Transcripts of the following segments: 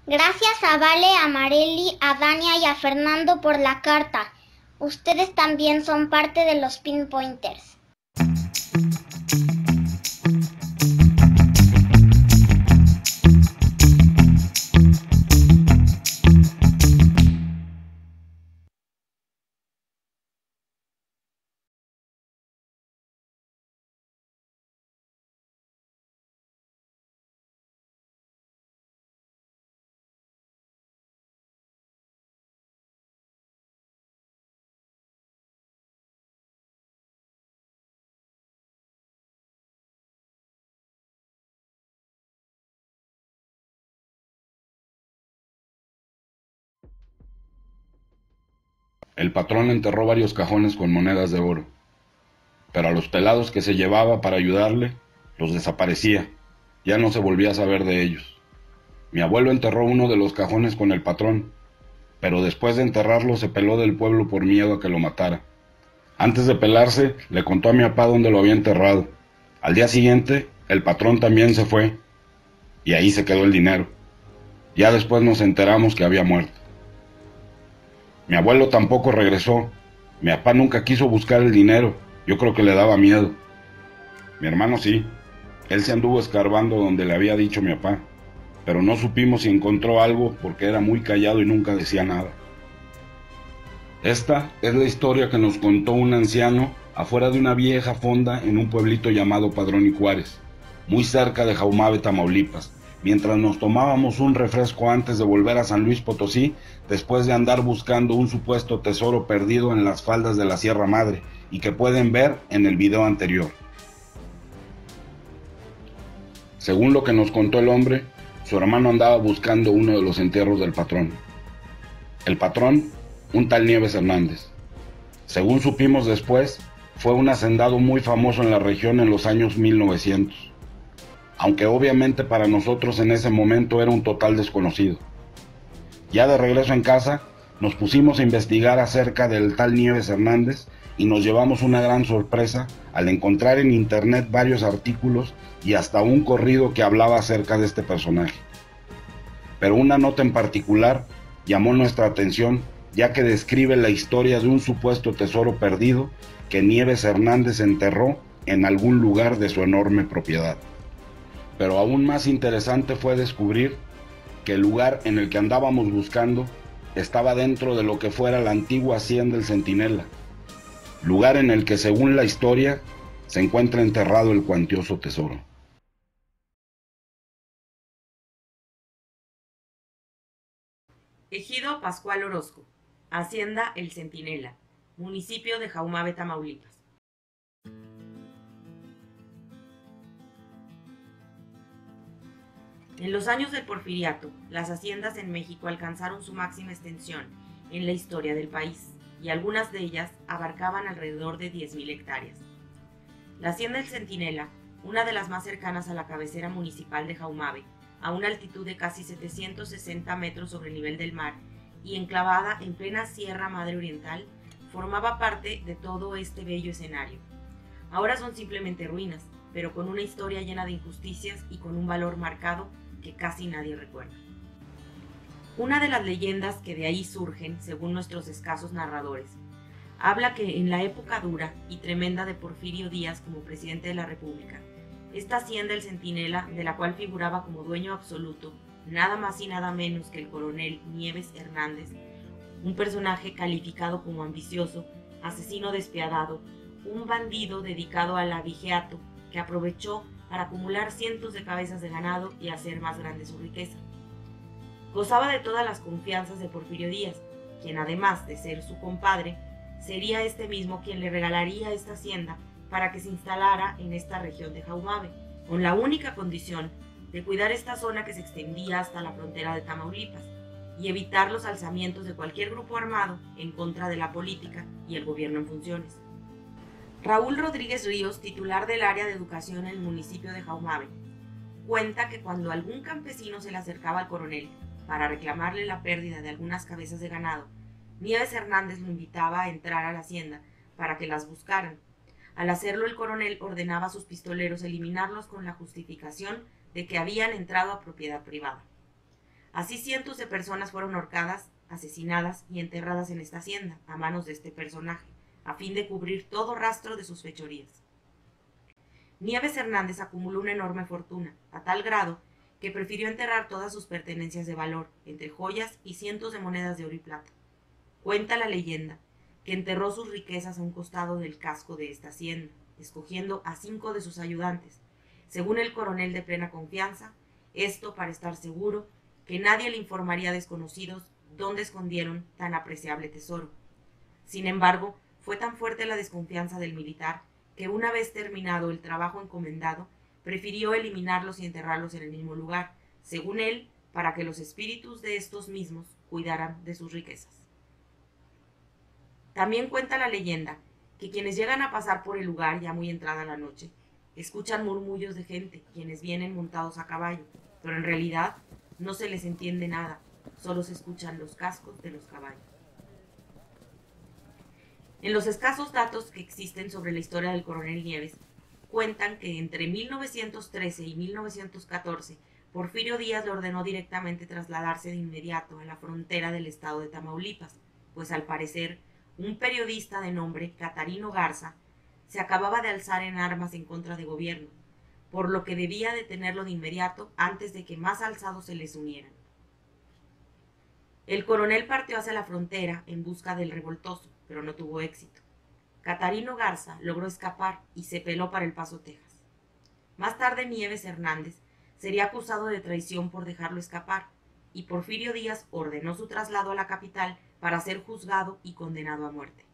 Gracias a Vale, a Marely, a Dania y a Fernando por la carta. Ustedes también son parte de los Pinpointers. El patrón enterró varios cajones con monedas de oro, pero a los pelados que se llevaba para ayudarle, los desaparecía. Ya no se volvía a saber de ellos. Mi abuelo enterró uno de los cajones con el patrón, pero después de enterrarlo se peló del pueblo por miedo a que lo matara. Antes de pelarse, le contó a mi papá dónde lo había enterrado. Al día siguiente, el patrón también se fue, y ahí se quedó el dinero. Ya después nos enteramos que había muerto. Mi abuelo tampoco regresó. Mi papá nunca quiso buscar el dinero. Yo creo que le daba miedo. Mi hermano sí. Él se anduvo escarbando donde le había dicho mi papá, pero no supimos si encontró algo porque era muy callado y nunca decía nada. Esta es la historia que nos contó un anciano afuera de una vieja fonda en un pueblito llamado Padrón y Juárez, muy cerca de Jaumabe, Tamaulipas, mientras nos tomábamos un refresco antes de volver a San Luis Potosí, después de andar buscando un supuesto tesoro perdido en las faldas de la Sierra Madre y que pueden ver en el video anterior. Según lo que nos contó el hombre, su hermano andaba buscando uno de los entierros del patrón. El patrón, un tal Nieves Hernández. Según supimos después, fue un hacendado muy famoso en la región en los años 1900, aunque obviamente para nosotros en ese momento era un total desconocido. Ya de regreso en casa, nos pusimos a investigar acerca del tal Nieves Hernández y nos llevamos una gran sorpresa al encontrar en internet varios artículos y hasta un corrido que hablaba acerca de este personaje. Pero una nota en particular llamó nuestra atención, ya que describe la historia de un supuesto tesoro perdido que Nieves Hernández enterró en algún lugar de su enorme propiedad. Pero aún más interesante fue descubrir que el lugar en el que andábamos buscando estaba dentro de lo que fuera la antigua hacienda El Centinela, lugar en el que, según la historia, se encuentra enterrado el cuantioso tesoro. Ejido Pascual Orozco, Hacienda El Centinela, municipio de Jaumabe, Tamaulipas. En los años del Porfiriato, las haciendas en México alcanzaron su máxima extensión en la historia del país, y algunas de ellas abarcaban alrededor de 10,000 hectáreas. La Hacienda El Centinela, una de las más cercanas a la cabecera municipal de Jaumabe, a una altitud de casi 760 metros sobre el nivel del mar y enclavada en plena Sierra Madre Oriental, formaba parte de todo este bello escenario. Ahora son simplemente ruinas, pero con una historia llena de injusticias y con un valor marcado que casi nadie recuerda. Una de las leyendas que de ahí surgen, según nuestros escasos narradores, habla que en la época dura y tremenda de Porfirio Díaz como presidente de la República, esta hacienda El Centinela, de la cual figuraba como dueño absoluto nada más y nada menos que el coronel Nieves Hernández, un personaje calificado como ambicioso, asesino despiadado, un bandido dedicado al abigeato que aprovechó para acumular cientos de cabezas de ganado y hacer más grande su riqueza. Gozaba de todas las confianzas de Porfirio Díaz, quien además de ser su compadre, sería este mismo quien le regalaría esta hacienda para que se instalara en esta región de Jaumabe, con la única condición de cuidar esta zona que se extendía hasta la frontera de Tamaulipas y evitar los alzamientos de cualquier grupo armado en contra de la política y el gobierno en funciones. Raúl Rodríguez Ríos, titular del área de educación en el municipio de Jaumabe, cuenta que cuando algún campesino se le acercaba al coronel para reclamarle la pérdida de algunas cabezas de ganado, Nieves Hernández lo invitaba a entrar a la hacienda para que las buscaran. Al hacerlo, el coronel ordenaba a sus pistoleros eliminarlos con la justificación de que habían entrado a propiedad privada. Así cientos de personas fueron ahorcadas, asesinadas y enterradas en esta hacienda a manos de este personaje, a fin de cubrir todo rastro de sus fechorías. Nieves Hernández acumuló una enorme fortuna, a tal grado que prefirió enterrar todas sus pertenencias de valor, entre joyas y cientos de monedas de oro y plata. Cuenta la leyenda que enterró sus riquezas a un costado del casco de esta hacienda, escogiendo a 5 de sus ayudantes, según el coronel de plena confianza, esto para estar seguro que nadie le informaría a desconocidos dónde escondieron tan apreciable tesoro. Sin embargo, fue tan fuerte la desconfianza del militar que una vez terminado el trabajo encomendado, prefirió eliminarlos y enterrarlos en el mismo lugar, según él, para que los espíritus de estos mismos cuidaran de sus riquezas. También cuenta la leyenda que quienes llegan a pasar por el lugar ya muy entrada la noche, escuchan murmullos de gente, quienes vienen montados a caballo, pero en realidad no se les entiende nada, solo se escuchan los cascos de los caballos. En los escasos datos que existen sobre la historia del coronel Nieves, cuentan que entre 1913 y 1914, Porfirio Díaz le ordenó directamente trasladarse de inmediato a la frontera del estado de Tamaulipas, pues al parecer un periodista de nombre Catarino Garza se acababa de alzar en armas en contra del gobierno, por lo que debía detenerlo de inmediato antes de que más alzados se les unieran. El coronel partió hacia la frontera en busca del revoltoso, pero no tuvo éxito. Catarino Garza logró escapar y se peló para El Paso, Texas. Más tarde Nieves Hernández sería acusado de traición por dejarlo escapar, y Porfirio Díaz ordenó su traslado a la capital para ser juzgado y condenado a muerte.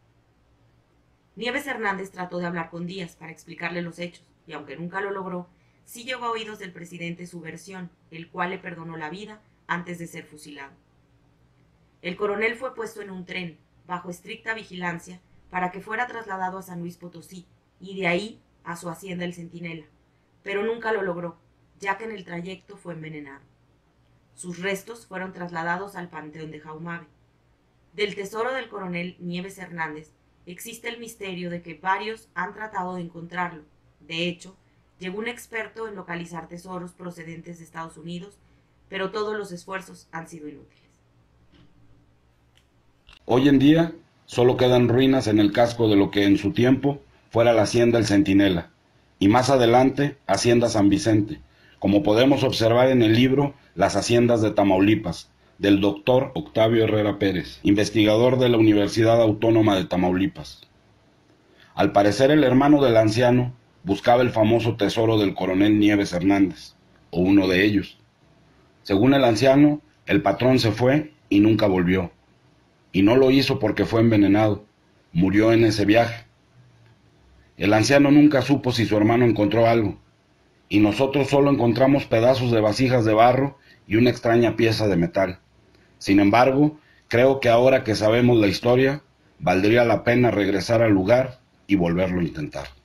Nieves Hernández trató de hablar con Díaz para explicarle los hechos, y aunque nunca lo logró, sí llegó a oídos del presidente su versión, el cual le perdonó la vida antes de ser fusilado. El coronel fue puesto en un tren, bajo estricta vigilancia, para que fuera trasladado a San Luis Potosí, y de ahí a su hacienda El Centinela, pero nunca lo logró, ya que en el trayecto fue envenenado. Sus restos fueron trasladados al Panteón de Jaumabe. Del tesoro del coronel Nieves Hernández existe el misterio de que varios han tratado de encontrarlo. De hecho, llegó un experto en localizar tesoros procedentes de Estados Unidos, pero todos los esfuerzos han sido inútiles. Hoy en día solo quedan ruinas en el casco de lo que en su tiempo fuera la hacienda El Centinela, y más adelante Hacienda San Vicente, como podemos observar en el libro Las Haciendas de Tamaulipas, del doctor Octavio Herrera Pérez, investigador de la Universidad Autónoma de Tamaulipas. Al parecer el hermano del anciano buscaba el famoso tesoro del coronel Nieves Hernández, o uno de ellos. Según el anciano, el patrón se fue y nunca volvió. Y no lo hizo porque fue envenenado, murió en ese viaje. El anciano nunca supo si su hermano encontró algo, y nosotros solo encontramos pedazos de vasijas de barro y una extraña pieza de metal. Sin embargo, creo que ahora que sabemos la historia, valdría la pena regresar al lugar y volverlo a intentar.